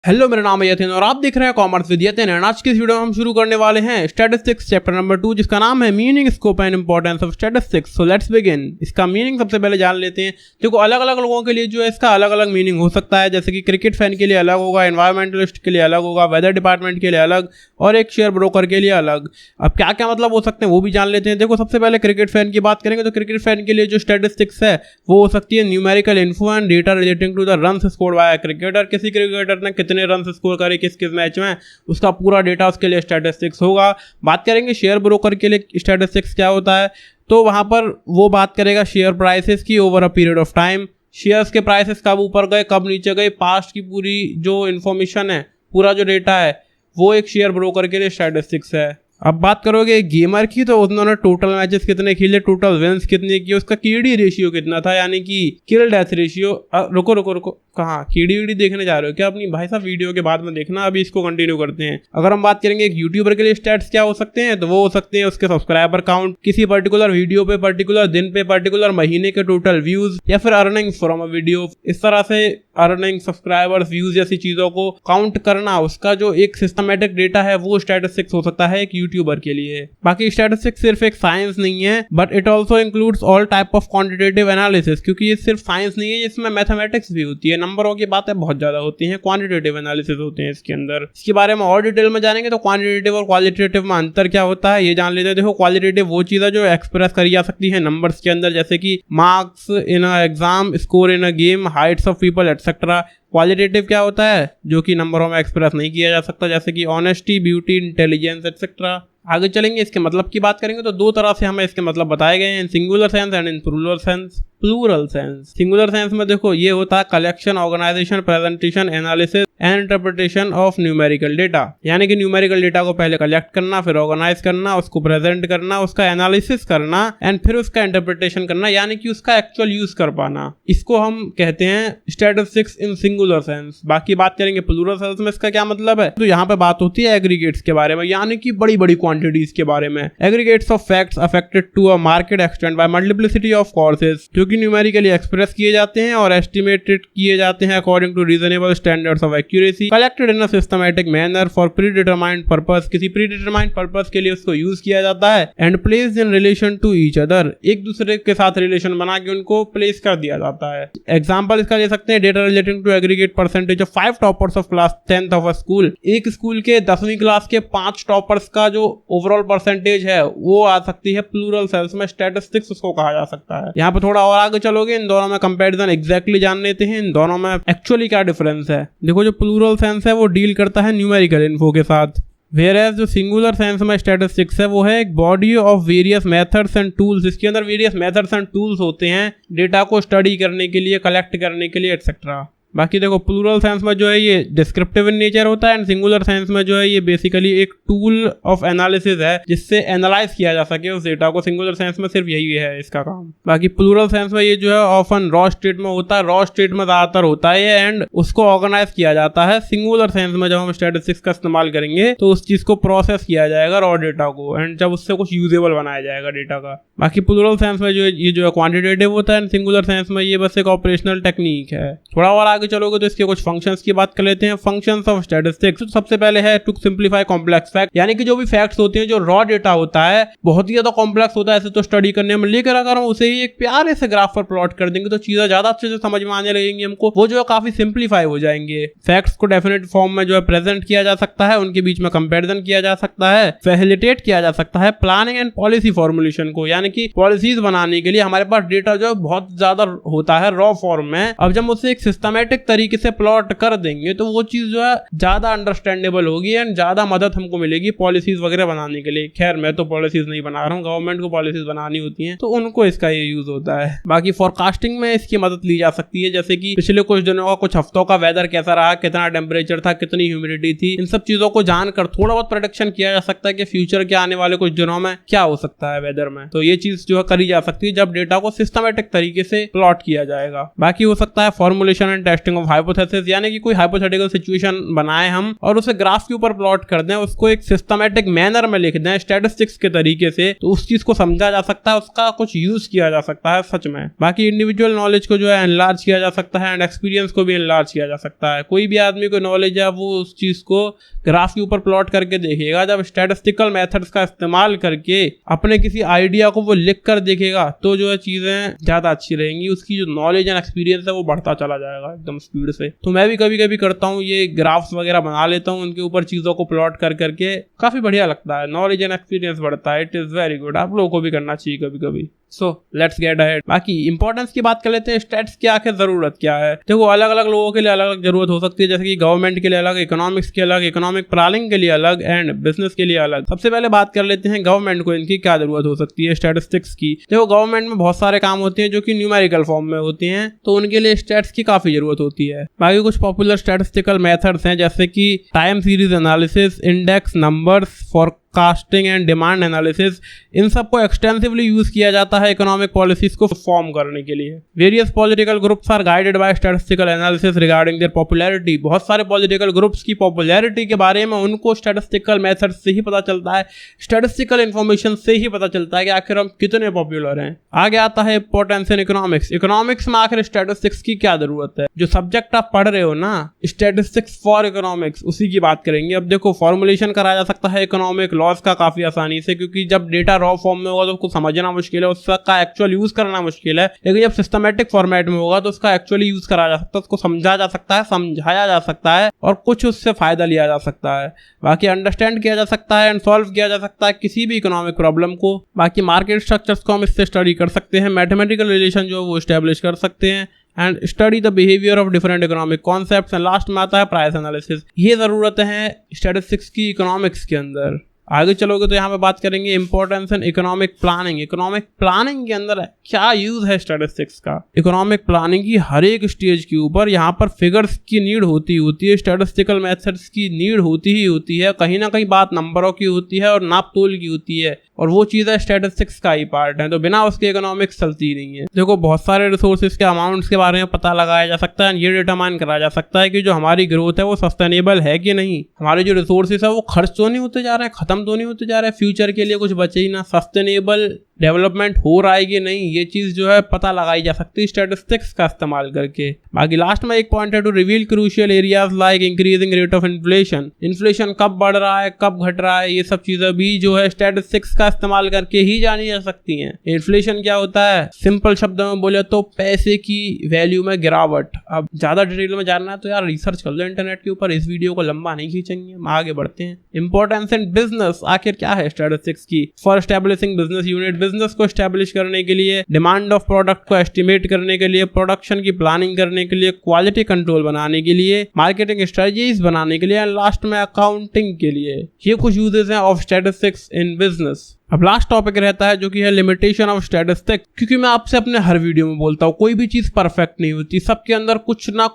Hello, मेरा नाम है यतिन और आप देख रहे हैं कॉमर्स विद यतिन। आज की इस वीडियो में हम शुरू करने वाले हैं स्टैटिस्टिक्स चैप्टर नंबर 2, जिसका नाम है meaning, scope and importance of statistics. So let's begin. इसका मीनिंग सबसे पहले जान लेते हैं। देखो, अलग अलग लोगों के लिए जो है इसका अलग अलग मीनिंग हो सकता है। जैसे कि क्रिकेट फैन के लिए अलग होगा, एनवायरमेंटलिस्ट के लिए अलग होगा, वेदर डिपार्टमेंट के लिए अलग और एक शेयर ब्रोकर के लिए अलग। अब क्या क्या मतलब हो सकते हैं वो भी जान लेते हैं। देखो, सबसे पहले क्रिकेट फैन की बात करेंगे तो क्रिकेट फैन के लिए जो स्टैटिस्टिक्स है वो हो सकती है numerical info and data relating to the runs scored by cricketer. किसी क्रिकेटर ने कितने रन स्कोर करे किस किस मैच में, उसका पूरा डेटा उसके लिए स्टैटिस्टिक्स होगा। बात करेंगे शेयर ब्रोकर के लिए स्टैटिस्टिक्स क्या होता है, तो वहां पर वो बात करेगा शेयर प्राइसेस की over a period of time. Shares के प्राइसेस कब ऊपर गए, कब नीचे गए, पास्ट की पूरी जो इन्फॉर्मेशन है, पूरा जो डेटा है, वो एक शेयर ब्रोकर के लिए स्टैटिस्टिक्स है। अब बात करोगे गेमर की, तो उन्होंने टोटल मैचेस कितने खेले, टोटल विन्स कितने किए, उसका कीडी रेशियो कितना था, यानी कि किल डेथ रेशियो। रुको रुको रुको, कहाँ कीडी वीडी देखने जा रहे हो क्या अपनी? भाई साहब वीडियो के बाद में देखना, अभी इसको कंटिन्यू करते हैं। अगर हम बात करेंगे एक यूट्यूबर के लिए स्टैट्स क्या हो सकते हैं, तो वो हो सकते हैं उसके सब्सक्राइबर काउंट, किसी पर्टिकुलर वीडियो पे, पर्टिकुलर दिन पे, पर्टिकुलर महीने के टोटल व्यूज, या फिर अर्निंग्स फ्रॉम अ वीडियो। इस तरह से अर्निंग, सब्सक्राइबर्स, व्यूज जैसी चीजों को काउंट करना, उसका जो एक सिस्टमेटिक डेटा है वो स्टैटिस्टिक्स हो सकता है एक यूट्यूबर के लिए। बाकी स्टैटिस्टिक्स सिर्फ एक साइंस नहीं है, but it also includes all type of quantitative analysis, क्योंकि ये सिर्फ साइंस नहीं है, इसमें मैथमेटिक्स भी होती है, नंबरों की बातें बहुत ज्यादा होती हैं, क्वांटिटेटिव एनालिसिस होते हैं इसके अंदर। इसके बारे में और डिटेल में जानेंगे तो क्वांटिटेटिव और क्वालिटेटिव में अंतर क्या होता है ये जान लेते हैं। देखो, क्वालिटेटिव वो चीज है जो एक्सप्रेस करी जा सकती है नंबर्स के अंदर, जैसे कि marks in a exam, score in a game, Heights of people etcetera. Qualitative क्या होता है जो कि नंबरों में एक्सप्रेस नहीं किया जा सकता, जैसे कि ऑनेस्टी, ब्यूटी, इंटेलिजेंस एटसेट्रा। आगे चलेंगे, इसके मतलब की बात करेंगे तो दो तरह से हमें इसके मतलब बताए गए हैं, in singular sense and in plural sense. Plural sense, singular sense में देखो ये होता है collection, organisation, presentation, analysis and interpretation of numerical data. यानी कि न्यूमेरिकल डेटा को पहले कलेक्ट करना, फिर ऑर्गेनाइज करना, उसको प्रेजेंट करना, उसका एनालिसिस करना एंड फिर उसका इंटरप्रिटेशन करना, यानी कि उसका एक्चुअल यूज कर पाना। इसको हम कहते हैं स्टैटिस्टिक्स इन सिंगुलर सेंस। बाकी बात करेंगे प्लूरल सेंस में इसका क्या मतलब है, तो यहाँ पे बात होती है एग्रीगेट्स के बारे में, यानी कि बड़ी बड़ी क्वांटिटीज के बारे में। Aggregates of facts affected to a market extend by multiplicity of causes, जो कि न्यूमेरिकली एक्सप्रेस किए जाते हैं और एस्टिमेटेड किए जाते हैं according to reasonable standards of accuracy, collected in a systematic manner for predetermined purpose. किसी प्रीडिटरमाइंड पर्पस के लिए उसको यूज किया जाता है। And placed in relation to each other, एक दूसरे के साथ रिलेशन बना के उनको प्लेस कर दिया जाता है। एग्जाम्पल इसका ले सकते हैं, data relating to aggregate percentage of 5 toppers of class 10th of a school. एक स्कूल के 10वीं क्लास के 5 टॉपर्स का जो ओवरऑल परसेंटेज है वो आ सकती है प्लूरल सेंस में, स्टैटिस्टिक्स उसको कहा जा सकता है। यहाँ पे थोड़ा और आगे चलोगे, इन दोनों में कंपैरिजन एग्जैक्टली जान लेते हैं, इन दोनों में एक्चुअली क्या डिफरेंस है। देखो, जो प्लूरल सेंस है वो डील करता है न्यूमेरिकल इन्फो के साथ, वेयरएज जो सिंगुलर सेंस में स्टैटिस्टिक्स है वो है एक body of various methods and tools. इसके अंदर वेरियस मेथड्स एंड टूल्स होते हैं डेटा को स्टडी करने के लिए, कलेक्ट करने के लिए एटसेट्रा। बाकी देखो, प्लूरल सेंस में जो है ये डिस्क्रिप्टिव इन नेचर होता है एंड सिंगुलर सेंस में जो है ये बेसिकली एक टूल ऑफ एनालिसिस है जिससे एनालाइज किया जा सके उस डेटा को। सिंगुलर सेंस में सिर्फ यही है इसका काम। बाकी प्लूरल सेंस में ये जो है ऑफन रॉ स्टेट में होता है, रॉ स्टेट में ज्यादातर होता है एंड उसको ऑर्गेनाइज किया जाता है। सिंगुलर सेंस में जब हम स्टैटिस्टिक्स का इस्तेमाल करेंगे तो उस चीज को प्रोसेस किया जाएगा रॉ डेटा को, एंड जब उससे कुछ यूजेबल बनाया जाएगा डेटा का। बाकी प्लूरल सेंस में जो ये जो है क्वांटिटेटिव होता है, सिंगुलर सेंस में ये बस एक ऑपरेशनल टेक्निक है। थोड़ा और आगे चलोगे तो इसके कुछ फंक्शंस की बात कर लेते हैं। फंक्शंस ऑफ स्टैटिस्टिक्स, सबसे पहले है टू सिंप्लीफाई कॉम्प्लेक्स फैक्ट, यानी कि जो भी फैक्ट्स होते हैं, जो रॉ डेटा होता है बहुत ही ज्यादा कॉम्प्लेक्स होता है ऐसे तो स्टडी करने में, लेकर अगर हम उसे ही एक प्यारे से ग्राफ पर प्लॉट कर देंगे तो चीजें ज्यादा अच्छे से समझ में आने लगेंगी हमको, वो जो है काफी सिंप्लीफाई हो जाएंगे। फैक्ट्स को डेफिनेट फॉर्म में जो है प्रेजेंट किया जा सकता है, उनके बीच में कंपेरिजन किया जा सकता है, फैसिलिटेट किया जा सकता है प्लानिंग एंड पॉलिसी फॉर्मुलेशन को, यानी कि पॉलिसीज बनाने के लिए हमारे पास डेटा जो है बहुत ज्यादा होता है रॉ फॉर्म में। अब जब उसे एक सिस्टमैटिक तरीके से प्लॉट कर देंगे तो वो चीज जो है ज्यादा अंडरस्टैंडेबल होगी एंड ज्यादा मदद हमको मिलेगी पॉलिसीज वगैरह बनाने के लिए। खैर, मैं तो पॉलिसीज नहीं बना रहा हूँ, गवर्नमेंट को पॉलिसीज बनानी होती हैं तो उनको इसका ये यूज होता है। बाकी फॉरकास्टिंग में इसकी मदद ली जा सकती है, जैसे कि पिछले कुछ दिनों का, कुछ हफ्तों का वेदर कैसा रहा, कितना टेम्परेचर था, कितनी ह्यूमिडिटी थी, इन सब चीजों को जानकर थोड़ा बहुत प्रेडिक्शन किया जा सकता है कि फ्यूचर के आने वाले कुछ दिनों में क्या हो सकता है वेदर में। तो ये चीज जो है करी जा सकती है जब डेटा को सिस्टमेटिक तरीके से प्लॉट किया जाएगा। बाकी हो सकता है formulation and testing of hypothesis, यानी कि कोई हाइपोथेटिकल सिचुएशन बनाए हम और उसे ग्राफ के ऊपर प्लॉट कर दें, उसको एक सिस्टमेटिक मैनर में लिख दें स्टैटिस्टिक्स के तरीके से, तो उस चीज को समझा जा सकता है, उसका कुछ यूज किया जा सकता है सच में। बाकी इंडिविजुअल नॉलेज को जो है एनलार्ज किया जा सकता है एंड एक्सपीरियंस को भी एनलार्ज किया जा सकता है। कोई भी आदमी को नॉलेज है वो उस चीज को ग्राफ के ऊपर प्लॉट करके देखेगा, जब स्टैटिस्टिकल मेथड्स का इस्तेमाल करके अपने किसी आइडिया को वो लिख कर देखेगा तो जो है चीजें ज्यादा अच्छी रहेंगी, उसकी जो नॉलेज एंड एक्सपीरियंस है वो बढ़ता चला जाएगा एकदम स्पीड से। तो मैं भी कभी कभी करता हूँ, ये ग्राफ्स वगैरह बना लेता हूँ, उनके ऊपर चीजों को प्लॉट कर करके, काफी बढ़िया लगता है, नॉलेज एंड एक्सपीरियंस बढ़ता है। इट इज वेरी गुड, आप लोगों को भी करना चाहिए कभी कभी। So let's get ahead. बाकी इंपॉर्टेंस की बात कर लेते हैं, स्टैट्स की आखिर जरूरत क्या है। देखो अलग अलग लोगों के लिए अलग अलग जरूरत हो सकती है, जैसे कि गवर्नमेंट के लिए अलग, इकोनॉमिक्स के अलग, इकोनॉमिक प्लानिंग के लिए अलग एंड बिजनेस के लिए अलग। सबसे पहले बात कर लेते हैं गवर्नमेंट को इनकी क्या जरूरत हो सकती है स्टैटिस्टिक्स की। देखो गवर्नमेंट में बहुत सारे काम होते हैं जो कि न्यूमेरिकल फॉर्म में होते हैं, तो उनके लिए स्टैट्स की काफी जरूरत होती है। बाकी कुछ पॉपुलर स्टैटिस्टिकल मेथड्स हैं जैसे कि time series analysis, index numbers, forecasting and demand analysis. इन सबको एक्सटेंसिवली यूज किया जाता है इकोनॉमिक पॉलिसीज को फॉर्म करने के लिए। Various political groups are guided by statistical analysis regarding their popularity. बहुत सारे पॉलिटिकल ग्रुप्स की पॉपुलैरिटी के बारे में उनको स्टैटिस्टिकल मेथड से ही पता चलता है, स्टैटिस्टिकल इंफॉर्मेशन से ही पता चलता है कि आखिर हम कितने पॉपुलर हैं। आगे आता है इंपॉर्टेंस इन इकोनॉमिक्स। इकोनॉमिक्स में आखिर स्टैटिस्टिक्स की क्या जरूरत है। जो सब्जेक्ट आप पढ़ रहे हो ना, स्टैटिस्टिक्स फॉर इकोनॉमिक्स, उसी की बात करेंगे। अब देखो फॉर्मुलेशन कराया जा सकता है इकोनॉमिक लॉज का काफी आसानी से, क्योंकि जब डेटा रॉ फॉर्म में होगा तो उसको समझना मुश्किल है, उसका एक्चुअल यूज करना मुश्किल है। लेकिन जब सिस्टमेटिक फॉर्मेट में होगा तो उसका एक्चुअली यूज करा जा सकता है, उसको समझा जा सकता है, समझाया जा सकता है और कुछ उससे फायदा लिया जा सकता है। बाकी अंडरस्टैंड किया जा सकता है एंड सॉल्व किया जा सकता है किसी भी इकोनॉमिक प्रॉब्लम को। बाकी मार्केट स्ट्रक्चर्स को हम इससे स्टडी कर सकते हैं, मैथमेटिकल रिलेशन जो वो एस्टेब्लिश कर सकते हैं and study the behaviour of different economic concepts and last में आता है प्राइस एनालिसिस। ये जरूरतें हैं स्टैटिस्टिक्स की इकोनॉमिक्स के अंदर। आगे चलोगे तो यहाँ पे बात करेंगे importance in economic planning. Economic planning के अंदर क्या यूज है स्टैटिस्टिक्स का। इकोनॉमिक प्लानिंग की हर एक स्टेज के ऊपर यहाँ पर फिगर्स की नीड होती है, स्टैटिस्टिकल मेथड्स की नीड होती ही होती है, कहीं ना कहीं बात नंबरों की होती है और नाप तोल की होती है, और वो चीज़ है स्टैटिस्टिक्स का ही पार्ट है, तो बिना उसके इकोनॉमिक्स चलती नहीं है। देखो बहुत सारे रिसोर्सेज के अमाउंट्स के बारे में पता लगाया जा सकता है, ये डिटरमाइन कराया जा सकता है कि जो हमारी ग्रोथ है वो सस्टेनेबल है कि नहीं, हमारे जो रिसोर्सेज है वो खर्च तो नहीं होते जा रहे हैं, खत्म तो नहीं होते जा रहे हैं, फ्यूचर के लिए कुछ बचे ही ना, सस्टेनेबल डेवलपमेंट हो रहा है कि नहीं, ये चीज जो है पता लगाई जा सकती है स्टैटिस्टिक्स का इस्तेमाल करके। बाकी लास्ट में एक पॉइंट है to reveal crucial areas like increasing rate of inflation. Inflation कब बढ़ रहा है, कब घट रहा है, ये सब चीजें भी जो है स्टैटिस्टिक्स का इस्तेमाल करके ही जानी जा सकती हैं। इन्फ्लेशन क्या होता है, सिंपल शब्दों में बोले तो पैसे की वैल्यू में गिरावट। अब ज्यादा डिटेल में जानना है तो यार रिसर्च कर लो इंटरनेट के ऊपर, इस वीडियो को लंबा नहीं खींचेंगे, हम आगे बढ़ते हैं। इंपॉर्टेंस इन बिजनेस, आखिर क्या है स्टैटिस्टिक्स की। For establishing business unit, business को एस्टैब्लिश करने के लिए, डिमांड ऑफ प्रोडक्ट को एस्टिमेट करने के लिए, प्रोडक्शन की प्लानिंग करने के लिए, क्वालिटी कंट्रोल बनाने के लिए, मार्केटिंग स्ट्रेटजीज बनाने के लिए, लास्ट में अकाउंटिंग के लिए। ये कुछ यूजेस हैं ऑफ स्टैटिस्टिक्स इन बिजनेस। अब लास्ट टॉपिक रहता है जो कि है लिमिटेशन ऑफ स्टैटिस्टिक्स। क्योंकि मैं आपसे अपने हर वीडियो में बोलता हूँ कोई भी चीज परफेक्ट नहीं होती, सबके अंदर कुछ ना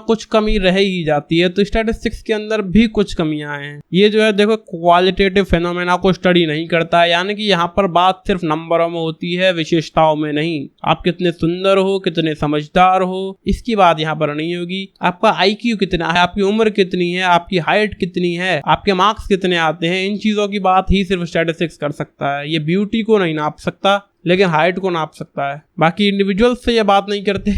कुछ कमी रह ही जाती है, तो स्टैटिस्टिक्स के अंदर भी कुछ कमियां हैं। ये जो है देखो क्वालिटेटिव फेनोमेना को स्टडी नहीं करता है, यानी कि यहाँ पर बात सिर्फ नंबरों में होती है, विशेषताओं में नहीं। आप कितने सुंदर हो, कितने समझदार हो, इसकी बात यहाँ पर नहीं होगी। आपका IQ कितना है, आपकी उम्र कितनी है, आपकी हाइट कितनी है, आपके मार्क्स कितने आते हैं, इन चीजों की बात ही सिर्फ स्टैटिस्टिक्स कर सकता है। ये ब्यूटी को नहीं नाप सकता लेकिन हाइट को नाप सकता है। बाकी इंडिविजुअल से ये बात नहीं करते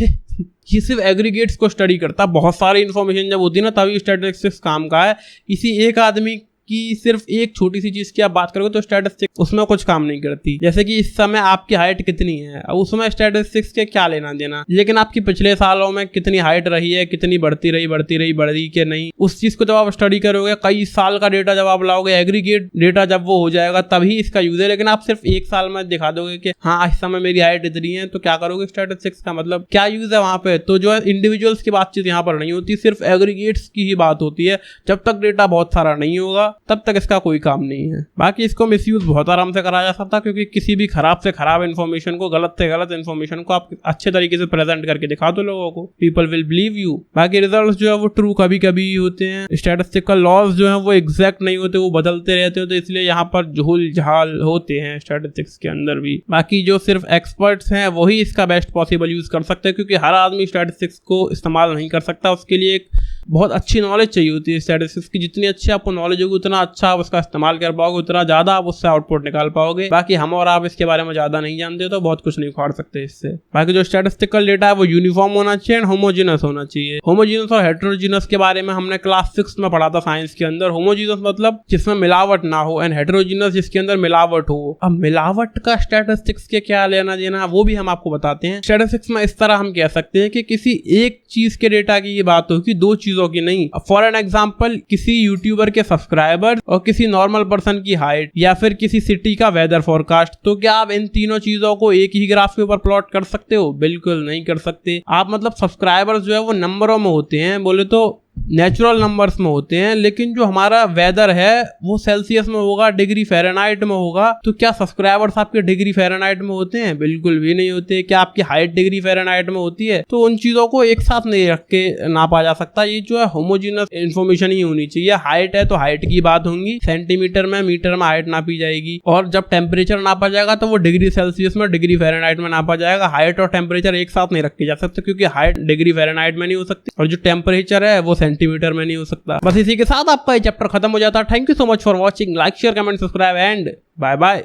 ये सिर्फ एग्रीगेट्स को स्टडी करता। बहुत सारी इन्फॉर्मेशन जब होती है ना तभी स्टैटिस्टिक्स काम का है। किसी एक आदमी कि सिर्फ एक छोटी सी चीज की आप बात करोगे तो स्टैटिस्टिक्स उसमें कुछ काम नहीं करती। जैसे कि इस समय आपकी हाइट कितनी है, अब उसमें स्टैटिस्टिक्स के क्या लेना देना, लेकिन आपकी पिछले सालों में कितनी हाइट रही है, कितनी बढ़ती रही बढ़ी कि नहीं, उस चीज को जब आप स्टडी करोगे, कई साल का डेटा जब आप लाओगे, एग्रीगेट डेटा जब वो हो जाएगा तभी इसका यूज है। लेकिन आप सिर्फ एक साल में दिखा दोगे कि हाँ इस समय मेरी हाइट इतनी है, तो क्या करोगे स्टैटिस्टिक्स का, मतलब क्या यूज है वहां पे। तो जो है इंडिविजुअल्स की बातचीत यहाँ पर नहीं होती, सिर्फ एग्रीगेट्स की ही बात होती है। जब तक डेटा बहुत सारा नहीं होगा तब तक इसका कोई काम नहीं है। बाकी इसको मिसयूज बहुत आराम से करा जा सकता है, क्योंकि किसी भी खराब से खराब इन्फॉर्मेशन को, गलत से गलत इन्फॉर्मेशन को आप अच्छे तरीके से प्रेजेंट करके दिखा दो लोगों को, पीपल विल बिलीव यू। बाकी रिजल्ट जो है वो ट्रू कभी कभी होते हैं, स्टैटिस्टिकल लॉज जो है वो एग्जैक्ट नहीं होते, वो बदलते रहते हो, तो इसलिए यहाँ पर झूल झाल होते हैं स्टैटिस्टिक्स के अंदर भी। बाकी जो सिर्फ एक्सपर्ट्स हैं वही इसका बेस्ट पॉसिबल यूज कर सकते हैं, क्योंकि हर आदमी स्टैटिस्टिक्स को इस्तेमाल नहीं कर सकता, उसके लिए एक बहुत अच्छी नॉलेज चाहिए होती है स्टैटिस्टिक्स की। जितनी अच्छी आपको नॉलेज होगी उतना अच्छा आप उसका इस्तेमाल कर पाओगे, उतना ज्यादा आप उससे आउटपुट निकाल पाओगे। बाकी हम और आप इसके बारे में ज्यादा नहीं जानते तो बहुत कुछ नहीं उखाड़ सकते इससे। बाकी जो स्टैटिस्टिकल डेटा है वो यूनिफॉर्म होना चाहिए एंड होमोजीनस होना चाहिए। होमोजीनस और हेटेरोजीनस के बारे में हमने क्लास 6 में पढ़ा था साइंस के अंदर। होमोजीनस मतलब जिसमें मिलावट ना हो, एंड हेटेरोजीनस जिसके अंदर मिलावट हो। अब मिलावट का स्टैटिस्टिक्स के क्या लेना देना वो भी हम आपको बताते हैं। स्टैटिस्टिक्स में इस तरह हम कह सकते हैं कि किसी एक चीज के डेटा की ये बात हो कि दो चीजों की नहीं। फॉर एन एग्जांपल, किसी यूट्यूबर के सब्सक्राइबर और किसी नॉर्मल पर्सन की हाइट, या फिर किसी सिटी का वेदर फोरकास्ट, तो क्या आप इन तीनों चीजों को एक ही ग्राफ के ऊपर प्लॉट कर सकते हो? बिल्कुल नहीं कर सकते आप। मतलब सब्सक्राइबर्स जो है वो नंबरों में होते हैं, बोले तो नेचुरल नंबर्स में होते हैं, लेकिन जो हमारा वेदर है वो सेल्सियस में होगा, डिग्री फ़ारेनहाइट में होगा। तो क्या सब्सक्राइबर्स आपके डिग्री फ़ारेनहाइट में होते हैं? बिल्कुल भी नहीं होते। क्या आपकी हाइट डिग्री फ़ारेनहाइट में होती है? तो उन चीजों को एक साथ नहीं रख के नापा जा सकता। ये जो है होमोजीनस इन्फॉर्मेशन ही होनी चाहिए। हाइट है तो हाइट की बात होंगी, सेंटीमीटर में, मीटर में हाइट नापी जाएगी, और जब टेम्परेचर नापा जाएगा तो वो डिग्री सेल्सियस में, डिग्री फ़ारेनहाइट में नापा जाएगा। हाइट और टेम्परेचर एक साथ नहीं रखे जा सकते, क्योंकि हाइट डिग्री फ़ारेनहाइट में नहीं हो सकती और जो टेम्परेचर है वो सेंटीमीटर में नहीं हो सकता। बस इसी के साथ आपका ये चैप्टर खत्म हो जाता है। Thank you so much for watching. Like, share, comment, subscribe and bye bye.